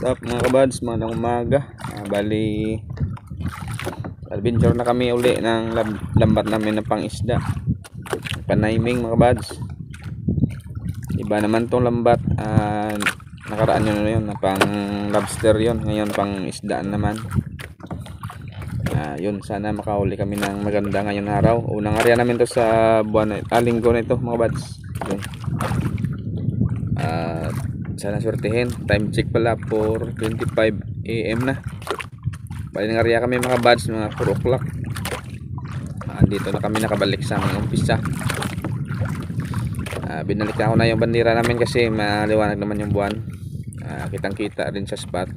What's up mga kabads, magandang umaga. Bali adventure na kami uli ng lambat namin na pang-isda, panaiming mga kabads. Iba naman tong lambat, nakaraan yun na yun na pang lobster yun, ngayon pang isda naman. Yun, sana makahuli kami ng maganda ngayong araw. Unang area namin to sa buwan, linggo na ito mga kabads. Yun. Sana swertihin. Time check pala for 25 AM na. Bali ng area kami mga buds, mga 4 o'clock. Dito na kami nakabalik sa mga umpisa. Binalik ako na yung bandera namin kasi maliwanag naman yung buwan. Kitang kita rin sa spot.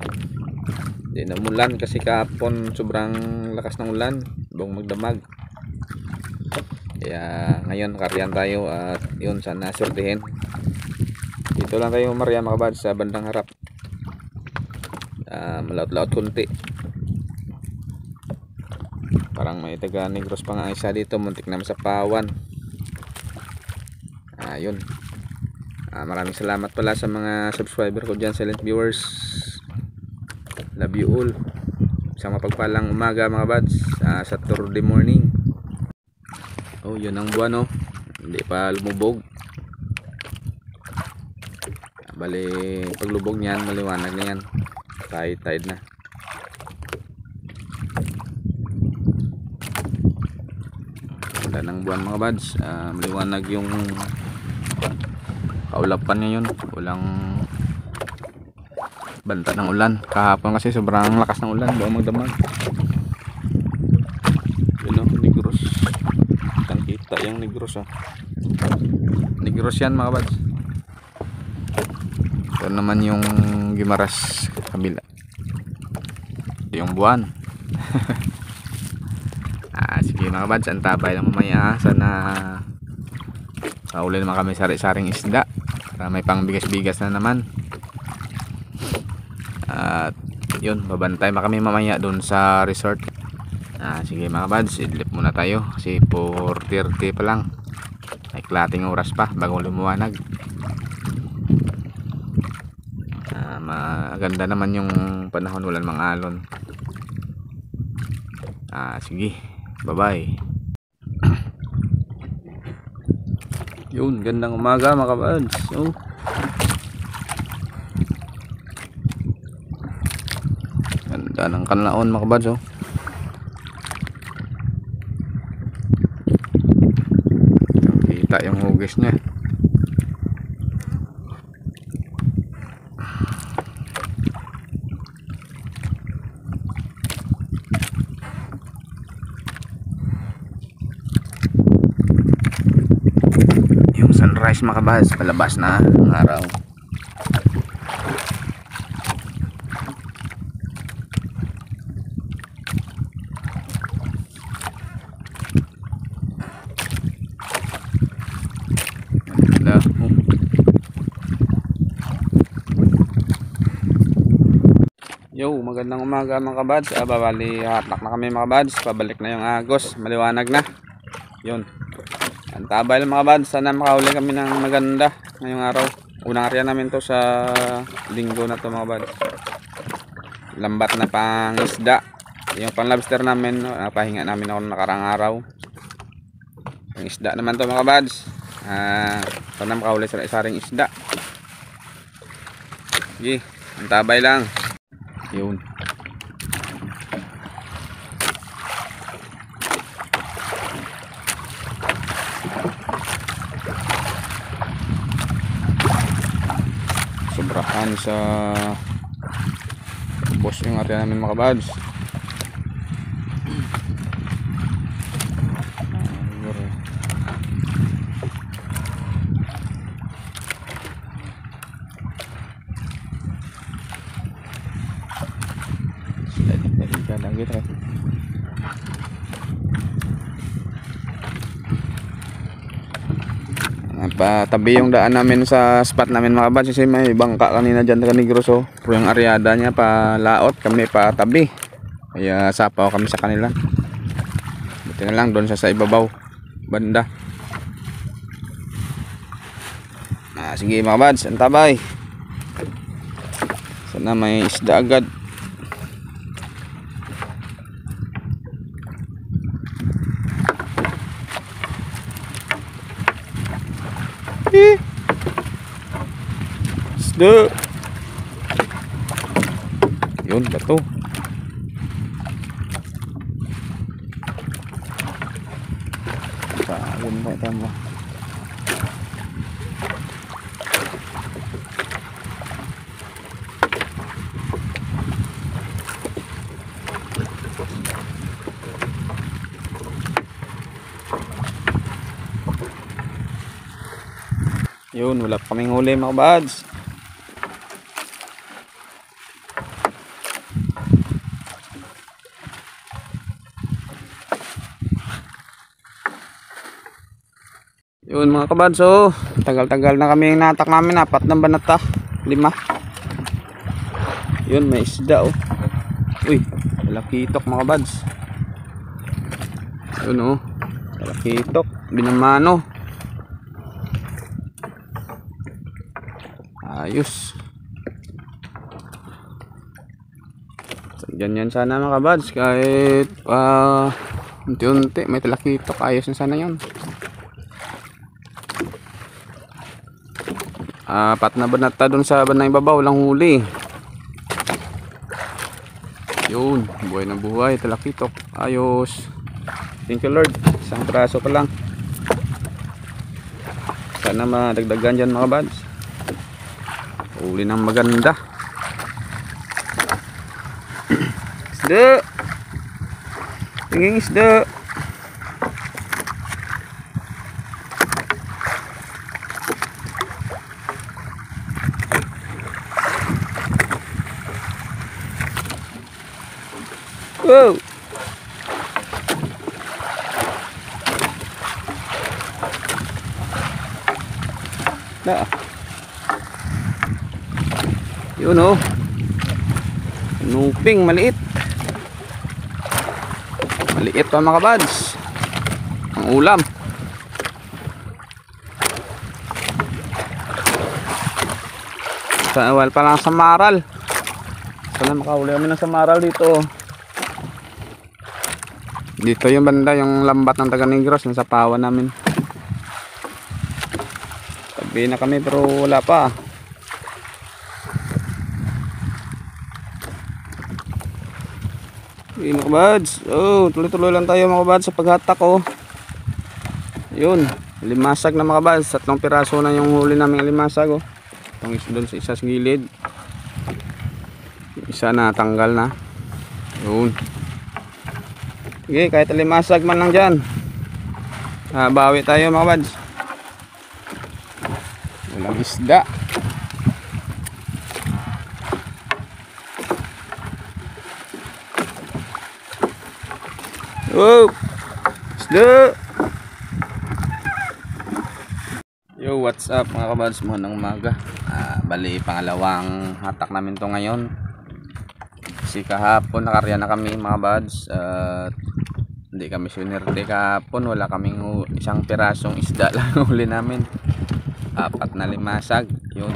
Hindi na umulan kasi kahapon sobrang lakas ng ulan, buong magdamag. Kaya ngayon nakariyan tayo at yun, sana swertihin. Dito lang tayo Maria mga kabads sa bandang harap. Malaot-laot kunti. Parang may taga Negros pa nga isa dito, muntik na masapawan. Yun. Maraming salamat pala sa mga subscriber ko dyan, silent viewers. Love you all. Isang mapagpalang umaga mga kabads, sa Saturday morning. Oh, yun ang buwan oh. Hindi pa lumubog. Bali paglubog niyan maliwanag na yan, tide na. Ganda ng buwan mga buds, maliwanag yung kaulapan niya yun, walang banta ng ulan. Kahapon kasi sobrang lakas ng ulan, buong magdamag. Yun o, Negros, kitang kita yung Negros Negros yan mga buds. Ito naman yung Gimaras kabila, yung buwan. Sige mga bads, antabay lang mamaya. Sana uli naman kami sari-saring isda para may pang bigas-bigas na naman. At yun, babantay pa kami mamaya dun sa resort. Sige mga bads, idlip muna tayo kasi 4:30 pa lang, may klating oras pa bago lumiwanag. Maganda naman yung panahon, walang mga alon. Sige, bye bye. Yun, gandang umaga mga kabads. Ganda ng kanlaon mga kabads. Kita yung hugis nya. Sunrise mga kabads, palabas na ang araw. Yo, magandang umaga mga kabads. Babali hatak na kami mga kabads, pabalik na yung Agos, maliwanag na. Yun, antabay lang mga kabads, sana makahuli kami ng maganda ngayong araw. Unang area namin to sa linggo na to mga kabads. Lambat na pang isda, yung pang lobster namin, napahinga namin ako nakarang araw. Yung isda naman to mga kabads, sana makahuli sa isaring isda. Sige, antabay lang. Yun, sobrahan sa boss yung area namin mga kabads. Patabi yung daan namin sa spot namin mga kabads kasi may bangka kanina dyan sa Negros. Pero yung areada niya pa laot, kami pa tabi, kaya sapaw kami sa kanila. Buti na lang doon sa ibabaw banda. Sige mga kabads, antabay. Sana may isda agad. Isda. Yun, bato. Yun ba ito mo? Yun, wala pa kaming huli mga kabads. Yun mga kabads, oh, tagal-tagal na kami natak namin, 4 na banata, 5. Yun, may isda, oh. Uy, talakitok mga kabads. Yun, oh, talakitok, binamano. Ayos. So, yan sana mga kabads, kahit unti-unti may talakitok, ayos na sana yun. 4 na banata dun sa bandang ibabaw, walang huli. Yun, buhay na buhay, talakitok, ayos. Thank you Lord, isang praso pa lang. Sana madagdagan dyan mga kabads. Huli ng maganda. Isda. Tingin isda. Wow. Nah. Yun, oh. Nuping maliit. Maliit pa mga kabads. Ang ulam. Wal pa lang sa maral. Sana makahuli kami ng samaral dito. Dito yung banda, yung lambat ng Taga Negros, nasa pawa namin. Tabi na kami pero wala pa. Mga kabads, oh, tuloy-tuloy lang tayo mga kabads sa paghatak, oh. Yun, limasag na mga kabads, 3 piraso na yung huli namin limasag, oh. Itong doon sa isa sa gilid, isa na tanggal na. Yun. Sige, kahit limasag man lang dyan, bawi tayo mga kabads. Walang isda. Oh, isda. Yo, what's up mga kabads, magandang umaga. Bali, pangalawang hatak namin to ngayon. Kasi kahapon nakarya na kami mga kabads. Hindi kami swinerte kahapon. Wala kaming isang pirasong isda lang huli namin. 4 na limasag. Yun.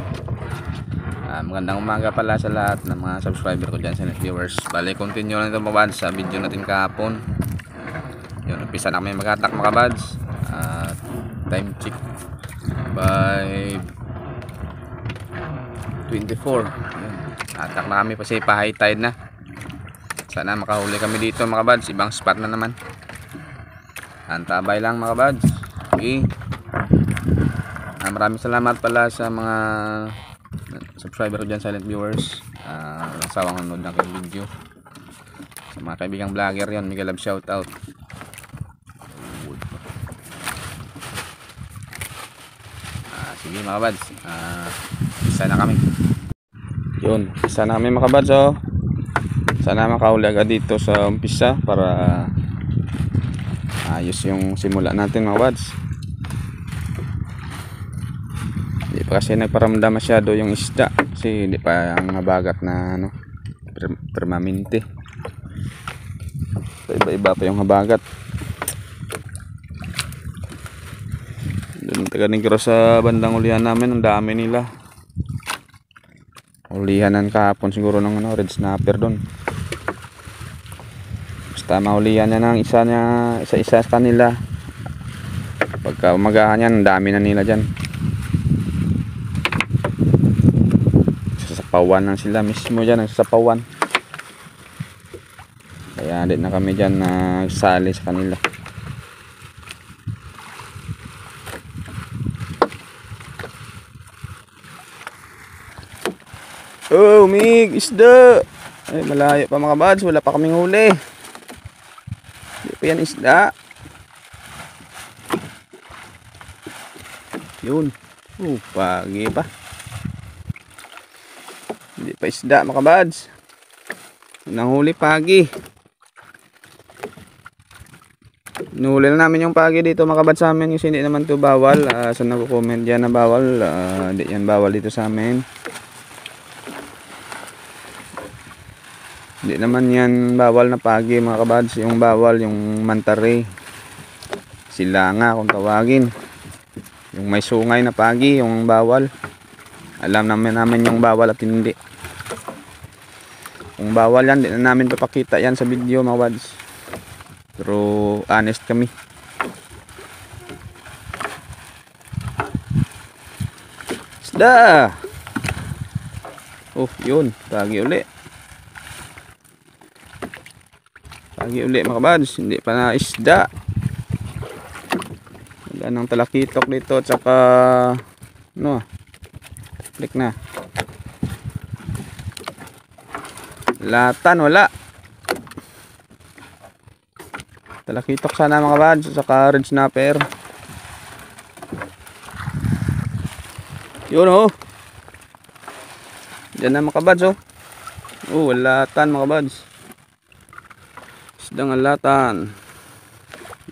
Magandang umaga pala sa lahat ng mga subscriber ko dyan sa net viewers. Bali, continue lang ito mga kabads sa video natin kahapon. Yun, umpisa na kami maghatak mga kabads. Time check by 24. Yun. Hatak na kami kasi pa high tide na. Sana makahuli kami dito mga kabads. Ibang spot na naman. Antabay lang mga kabads. Okay. Maraming salamat pala sa mga subscriber ko dyan, silent viewers. Sawang nanood ng aking video. Sa mga kaibigang vlogger yon, mega love shoutout. Sige mga kabads, isa na kami. Yun, isa na kami mga kabads, oh. Sana makahuli agad dito sa umpisa para ayos yung simula natin mga kabads. Hindi pa kasi nagparamdam masyado yung isda kasi hindi pa ang habagat na ano, permanente. Iba-iba pa yung habagat. Doon Taga Negros sa bandang ulihan namin, ang dami nila. Ulihanan kahapon siguro ng ano, red snapper doon. Basta maulihan niya ng isa-isa sa kanila. Pagka umagahan yan, dami na nila dyan. Sasapawan lang sila mismo dyan, nagsasapawan. Kaya din na kami dyan nagsali sa kanila. Oh, mig, isda. Ay, malayo pa mga bads, wala pa kaming huli. Hindi pa yan isda. Yun. Pagi pa. Hindi pa isda mga bads. Nahuli pagi. Nahuli na namin yung pagi dito mga bads sa amin. Kasi hindi naman to bawal. So nagko-comment dyan na bawal. Hindi yan bawal dito sa amin. Hindi naman yan bawal na pagi mga kabads. Yung bawal yung mantare. Sila nga kung tawagin. Yung may sungay na pagi yung bawal. Alam namin yung bawal at hindi. Kung bawal yan, hindi na namin papakita yan sa video mga kabads. Pero honest kami. Isda! Oh yun, pagi uli. Pagi uli mga kabads, hindi pa na isda. Wala nang talakitok dito at saka ano, klik na. Latan wala. Talakitok sana mga kabads at saka red snapper. Yun oh. Diyan na mga kabads oh. Oh, latan mga kabads. Isdang alatan.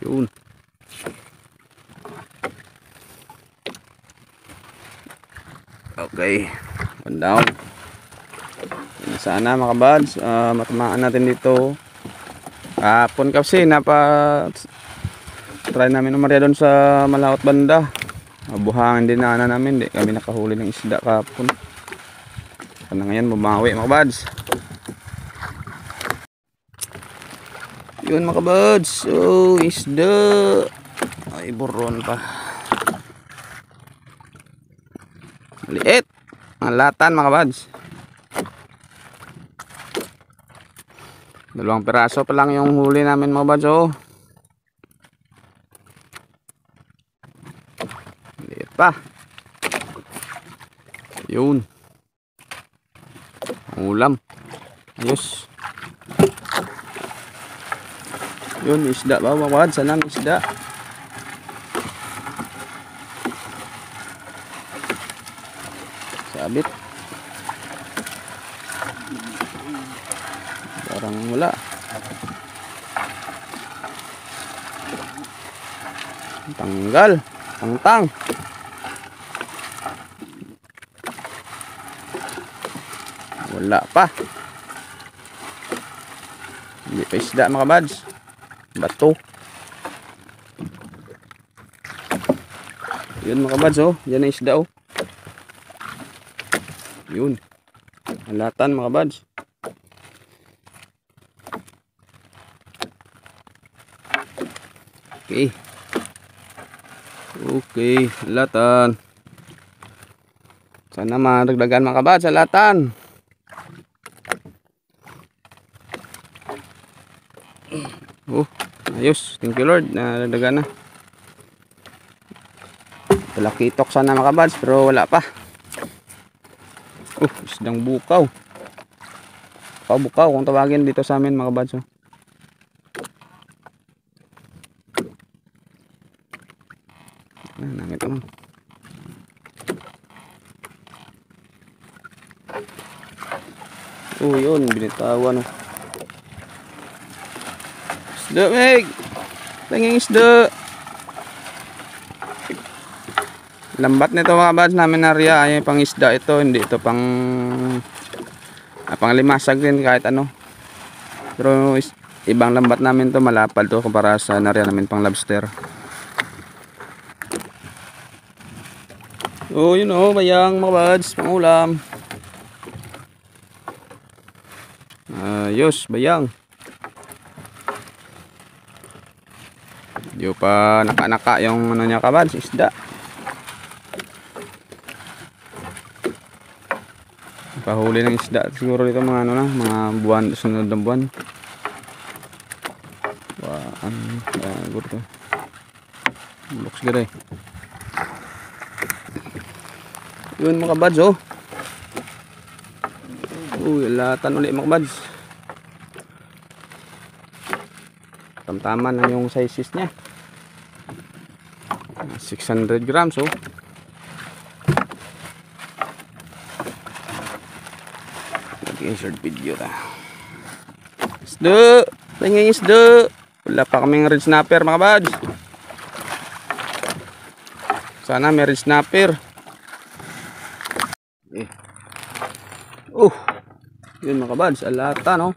Yun. Okay. One down. Sana mga kabads, matamaan natin dito. Kapon kasi try namin umarya doon sa Malawat banda. Buhangin din na namin. Di kami nakahuli ng isda kapon. Sana ngayon bumawi mga kabads. Yun mga kabads. So isda. Ay buron pa. Maliit. Ang latan mga kabads. 2 piraso pa lang yung huli namin mga kabads oh. Maliit pa. Yun. Ang ulam. Ayos. Yun, isda ba mga kabads? Sanang isda. Sabit. Parang wala. Tanggal. Tangtang. Wala pa. Hindi pa isda mga kabads. Bato. Yun mga kabads oh. Yan ang isda oh. Yun. Alatan mga kabads. Okay. Okay. Alatan. Sana madagdagan mga kabads. Alatan. Oh. Ayos, thank you Lord, nadagdagan na. Talakitok sana mga kabads, pero wala pa. Isdang bukaw. Bukaw kung tawagin dito sa amin mga kabads. Nangit naman. Yun, binitawan. Isda, Meg! Tanging isda! Lambat nito mga kabads namin na area. Ay pang isda ito, hindi ito pang limasag din kahit ano. Pero ibang lambat namin to, malapal to kumpara sa area namin pang lobster. Yun bayang mga kabads, pang ulam. Ayos, bayang. Di pa naka-naka yung ano niya kabads, isda. Pahuli ng isda siguro dito mga ano na, mga buwan, sunod ng buwan. Gurto. Looks good eh. Yun mga kabads oh. Uy, latan ulit mga kabads. Tamtama na yung sizes niya. 600 grams oh. Insert video ta. Isda, tingin isda. Wala pa kaming red snapper mga kabads. Sana may red snapper. Yun mga kabads, alatan oh.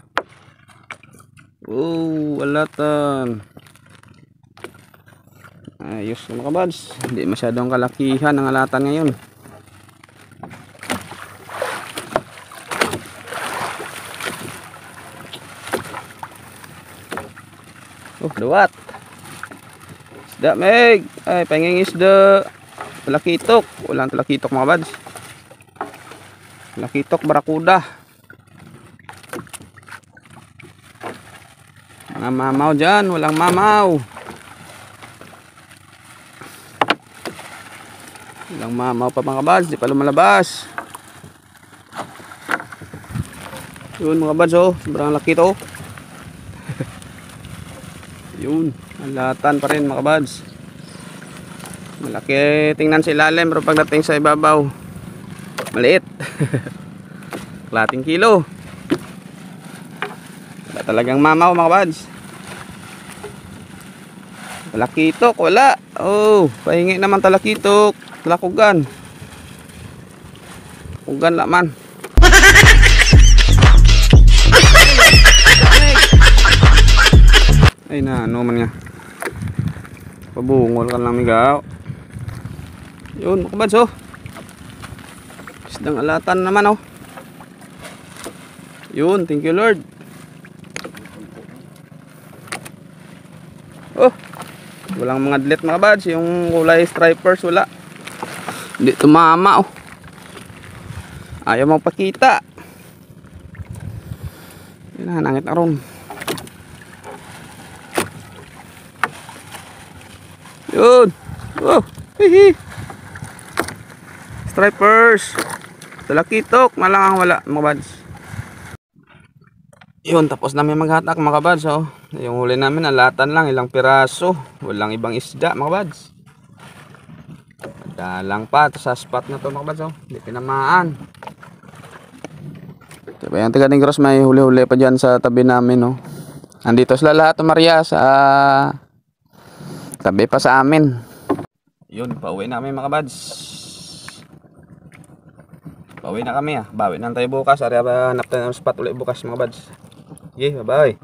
Alatan. Ayos mga kabads. Hindi masyadong kalakihan ang alatan ngayon. Duwat. Isda meg. Ay, panging isda. Talakitok. Walang talakitok mga bads. Talakitok barakuda. Mga mamaw dyan. Walang mamaw. Walang mamaw pa mga bads. Di pa lumalabas. Yun mga bads oh. Sobrang laki to. Yun, alatan pa rin mga kabads. Malaki tingnan sa ilalim pero pagdating sa ibabaw maliit. Kalating kilo. Wala talagang mamaw mga kabads. Talakitok wala. Oh, pahingi naman talakitok. Talakugan. Kugan laman. Ay na, ano man nga. Pabungol ka lang migaw. Yun, mga kabads oh. Isdang alatan naman oh. Yun, thank you Lord. Oh, walang mga dlet mga kabads. Yung kulay stripers wala. Hindi tumama oh. Ayaw magpakita. Yun na, nangit na ron. Yun. Oh, hihi. Stripers. Talakitok, malangang wala mga bads. Yun, tapos namin maghatak mga bads oh. Yung huli namin alatan lang, ilang piraso. Walang ibang isda mga bads. Dalang pa sa spot na to mga bads oh. Hindi tinamaan. Diba yung taga-Negros may huli-huli pa dyan sa tabi namin oh. Andito sila lahat Maria sa tabi pa sa amin. Yun, pauwi namin mga kabads. Pauwi na kami ah. Bawi na tayo bukas. Ari hanap tayo ng spot ulit bukas mga kabads. Okay, bye-bye.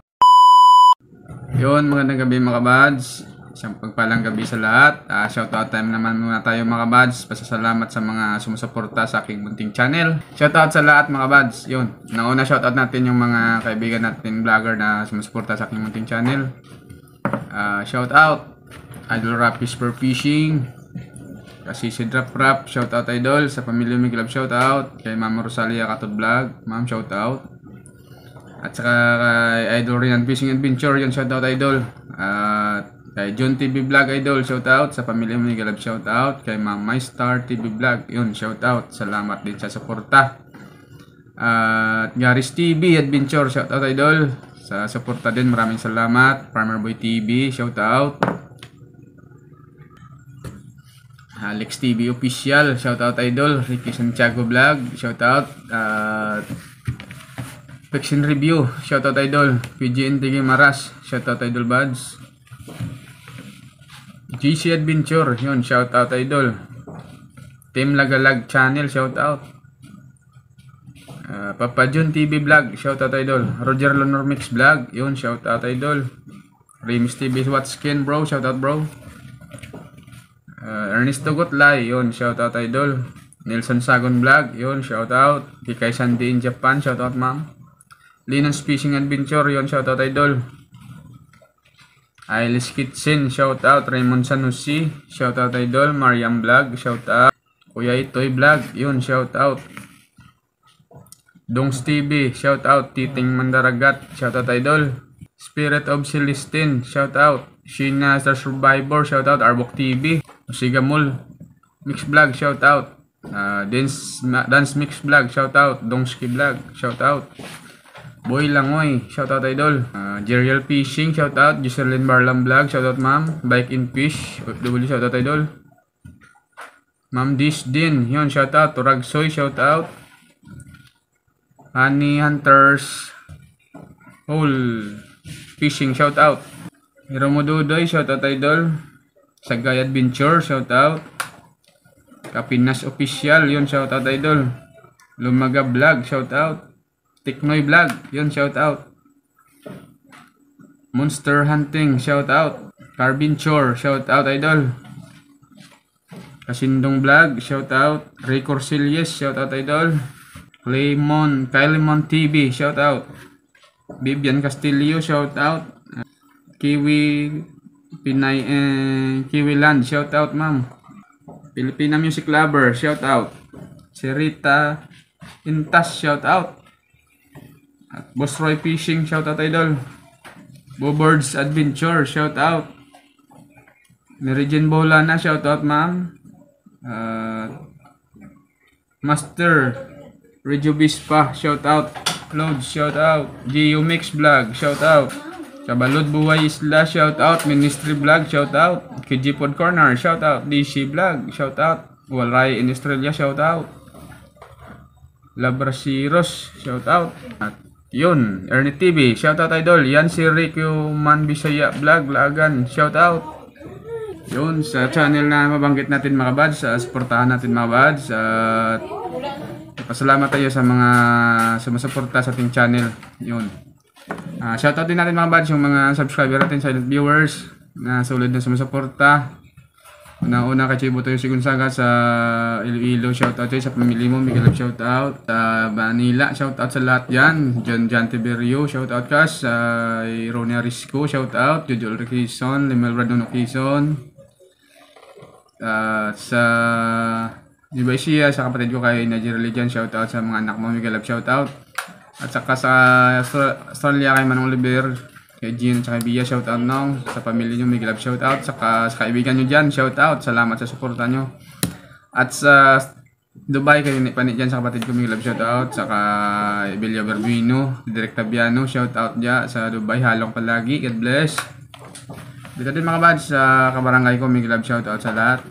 Yun, magandang gabi mga kabads. Isang pagpalang gabi sa lahat. Shoutout time naman muna tayo mga kabads. Pasasalamat sa mga sumusuporta sa aking munting channel. Shoutout sa lahat mga kabads. Yun, nauna shoutout natin yung mga kaibigan natin vlogger na sumusuporta sa aking munting channel. Shoutout Idol Rap for Fishing, kasi si Drop Rap, shoutout Idol. Sa pamilya Miglab, shoutout kay Mama Rosalia Katod Vlog, Ma'am, shoutout. At saka kay Idol Rian Fishing Adventure, yun, shoutout Idol. At kay John TV Vlog Idol, shoutout. Sa pamilya Miglab, shoutout. Kay Ma'am My Star TV Vlog, yun, shoutout. Salamat din sa suporta. At Garis TV Adventure, shoutout Idol. Sa suporta din, maraming salamat. Farmer Boy TV, shoutout. Alex TV Official, shoutout Idol. Ricky Santiago Vlog, shoutout. Fiction Review, shoutout Idol. PGNTG Maras, shoutout Idol Buds. GC Adventure, yun, shoutout Idol. Team Lagalag Channel, shoutout. Papa Jun TV Vlog, shoutout Idol. Roger Lonor Mix Vlog, yun, shoutout Idol. Remis TV Watskin bro, shoutout bro. Ernesto Gotlay, yun, shoutout Idol. Nelson Sagon Vlog, yun, shoutout. Kikay Sandy in Japan, shoutout ma'am. Linus Fishing Adventure, yun, shoutout idol. Ailis Kitchen, shoutout. Raymond Sanusi, shoutout idol. Mariam Vlog, shoutout. Kuya Itoy Vlog, yun, shoutout. Dongs TV, shoutout. Titing Mandaragat, shoutout idol. Spirit of Celestine, shoutout. Sheena the Survivor, shoutout. Arbok TV, Sigamul Mix Vlog, shoutout. Dance Mix Vlog, shoutout. Dongski Vlog, shoutout. Boy Langoy, shoutout idol. Jerial Fishing, shoutout. Jocelyn Barlam Vlog, shoutout ma'am. Bike in Fish, OFW, shoutout idol. Ma'am Disdin, yun, shoutout. Turagsoy, shoutout. Honey Hunters Hole Fishing, shoutout. Hero Modudoy, shoutout idol. Sagay Adventure, shoutout. Kapinas Official, yun, shoutout idol. Lumaga Vlog, shoutout. Tiknoy Vlog, yun, shoutout. Monster Hunting, shoutout. Carbin Chore, shoutout idol. Kasindong Vlog, shoutout. Ray Corcelius, shoutout idol. Kailimon TV, shoutout. Vivian Castillo, shoutout. Kiwi Land, shoutout ma'am. Filipina Music Lover, shoutout. Serita Intas, shoutout. At Boss Roy Fishing, shoutout idol. Bobards Adventure, shoutout. Meridian Bolana, shoutout ma'am. Master Regio Bispa, shoutout. Load, shoutout. Geo Mix Vlog, shoutout. Kabalod Buhay Isla, shoutout. Ministry Vlog, shoutout. KG Pod Corner, shoutout. DC Vlog, shoutout. Walray in Australia, shoutout. Labrasiros, shoutout. At yun, Ernie TV, shoutout idol. Yan si Rico Man Bisaya Vlog, Lagan, shoutout. Yun, sa channel na mabanggit natin mga buds, supportahan natin mga buds. At pasalamat tayo sa mga sumusuporta sa ating channel. Yun. Shoutout din natin mga buds yung mga subscriber natin, silent viewers na solid na sumusuporta. Una kay Chibo tayo si Gonzaga sa Iloilo, shoutout tayo sa pamilya mo, Miguel, shoutout. Manila, shoutout sa lahat yan. John Tiberio, shoutout ka. Sa Ronia Risco, shoutout. Jojo Quezon, Limel Radon Quezon. Sa Dibaisia, sa kapatid ko kay Najir Religion, shoutout sa mga anak mo, Miguel, shoutout. At saka sa Australia kay Manong Oliver, kay Jean at Bia, shoutout nong. Sa pamilya nyo, Miguel, shoutout. Saka sa kaibigan nyo dyan, shoutout. Salamat sa suporta nyo. At sa Dubai, kay Panit dyan, sa kapatid ko, Miguel, shoutout. Saka Ebelia Berbuino, Direk Tabiano, shoutout dyan sa Dubai. Halong palagi, God bless. Dito din mga buds, sa kabarangay ko, Miguel, shoutout sa lahat.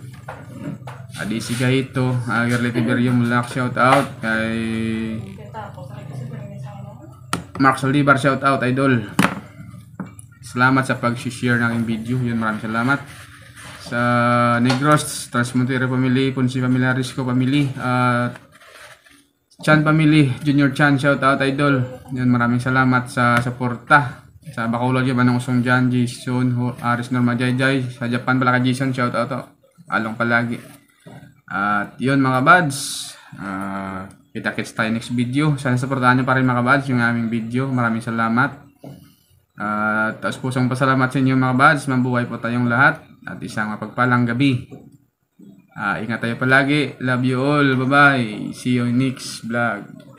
Adisi Kahito, Gerli Tiberio Mulak, shoutout. Kay Mark Solibar, shoutout idol. Salamat sa pag-share ng aking video. Yun, maraming salamat. Sa Negros, Transmontero Family, Ponce Family, Risco Family, Chan Family, Junior Chan, shoutout idol. Yun, maraming salamat sa suporta. Sa Bacolod yun, Manong Usong dyan, Jason, Aris Norma Jayjay. Sa Japan pala ka Jason, shoutout. Along palagi. At yun mga buds, kita-kits tayo next video. Sana supportahan nyo pa rin mga buds yung aming video. Maraming salamat. Taos pusong pasalamat sa inyo mga buds. Mabuhay po tayong lahat. At isang mapagpalang gabi. Ingat tayo palagi. Love you all. Bye bye. See you next vlog.